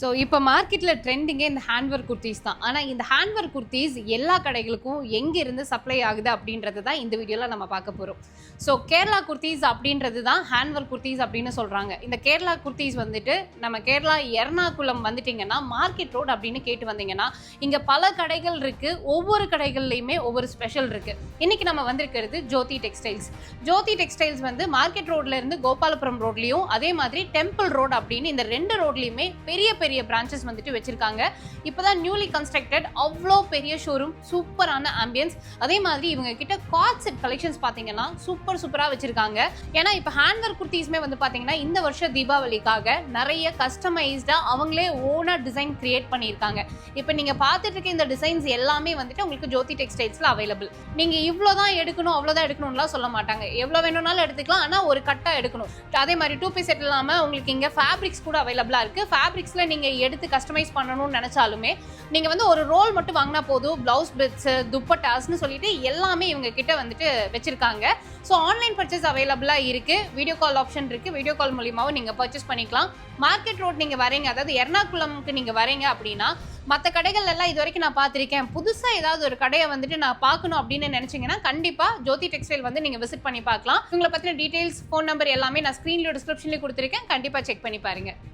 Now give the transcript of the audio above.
So இப்போ மார்க்கெட்டில் ட்ரெண்டிங்கே இந்த ஹேண்ட்ஒர்க் குர்த்திஸ் தான். ஆனால் இந்த ஹேண்ட்ஒர்க் குர்த்திஸ் எல்லா கடைகளுக்கும் எங்கேருந்து சப்ளை ஆகுது அப்படின்றது தான் இந்த வீடியோவில் நம்ம பார்க்க போகிறோம். ஸோ கேரளா குர்த்திஸ் அப்படின்றது தான் ஹேண்ட்ஒர்க் குர்த்திஸ் அப்படின்னு சொல்கிறாங்க. இந்த கேரளா குர்த்திஸ் வந்துட்டு நம்ம கேரளா எர்ணாகுளம் வந்துட்டிங்கன்னா மார்க்கெட் ரோடு அப்படின்னு கேட்டு வந்தீங்கன்னா இங்கே பல கடைகள் இருக்குது. ஒவ்வொரு கடைகள்லையுமே ஒவ்வொரு ஸ்பெஷல் இருக்குது. இன்றைக்கி நம்ம வந்திருக்கிறது ஜோதி டெக்ஸ்டைல்ஸ். ஜோதி டெக்ஸ்டைல்ஸ் வந்து மார்க்கெட் ரோட்லேருந்து கோபாலபுரம் ரோட்லேயும் அதே மாதிரி டெம்பிள் ரோடு அப்படின்னு இந்த 2 ரோட்லேயுமே பெரிய பெரிய பிரான்ச்சஸ் வந்துட்டு வச்சிருக்காங்க. இப்போதான் நியூலி கன்ஸ்ட்ரக்டட், அவ்வளோ பெரிய ஷோரூம், சூப்பரான ஆம்பியன்ஸ். அதே மாதிரி இவங்க கிட்ட கார்ட் செட் கலெக்ஷன்ஸ் பார்த்தீங்கன்னா சூப்பராக வச்சிருக்காங்க. ஏன்னா இப்போ ஹேண்ட்ஒர்க் குர்த்திஸ்மே வந்து பார்த்தீங்கன்னா இந்த வருஷம் தீபாவளிக்காக நிறைய கஸ்டமைஸ்டா அவங்களே ஓனா டிசைன் கிரியேட் பண்ணியிருக்காங்க. இப்போ நீங்க பார்த்துட்டு இருக்க இந்த டிசைன்ஸ் எல்லாமே வந்துட்டு உங்களுக்கு ஜோதி டெக்ஸ்டைல்ஸ்ல அவைலபிள். நீங்க இவ்வளோதான் எடுக்கணும் அவ்வளோதான் எடுக்கணும்லாம் சொல்ல மாட்டாங்க. எவ்வளோ வேணும்னாலும் எடுத்துக்கலாம், ஆனால் ஒரு கட்டா எடுக்கணும். அதே மாதிரி 2 பீஸ் செட் இல்லாமல் உங்களுக்கு இங்கே ஃபேப்ரிக்ஸ் கூட அவைலபிளாக இருக்கு. ஃபேப்ரிக்ஸ்ல நீங்க எடுத்து கஸ்டமைஸ் பண்ணணும்னு நினைச்சாலுமே நீங்க வந்து ஒரு ரோல் மட்டும் வாங்கினா போதும். பிளவுஸ் பிட்ஸ், துப்பட்டாஸ்னு சொல்லிட்டு எல்லாமே இவங்க கிட்ட வந்துட்டு வச்சிருக்காங்க. ஸோ ஆன்லைன் பர்ச்சேஸ் அவைலபிளா இருக்கு. வீடியோ கால் ஆப்ஷன் இருக்கு. வீடியோ கால் மூலியமாவும் நீங்க பர்ச்சேஸ் பண்ணிக்கலாம். மார்க்கெட் ரோட் நீங்க வரீங்க, அதாவது எர்ணாகுளம்க்கு நீங்க வரீங்க அப்படின்னா மற்ற கடைகள் எல்லாம் இது வரைக்கும் நான் பார்த்திருக்கேன். புதுசா ஏதாவது ஒரு கடையை வந்துட்டு நான் பார்க்கணும் அப்படின்னு நினைச்சீங்கன்னா கண்டிப்பா ஜோதி டெக்ஸ்டைல் வந்து நீங்க விசிட் பண்ணி பார்க்கலாம். உங்களை பத்தின டீடைல்ஸ், ஃபோன் நம்பர் எல்லாமே நான் ஸ்கிரீன்ல டிஸ்கிரிப்ஷன்ல கொடுத்துருக்கேன். கண்டிப்பா செக் பண்ணி பாருங்க.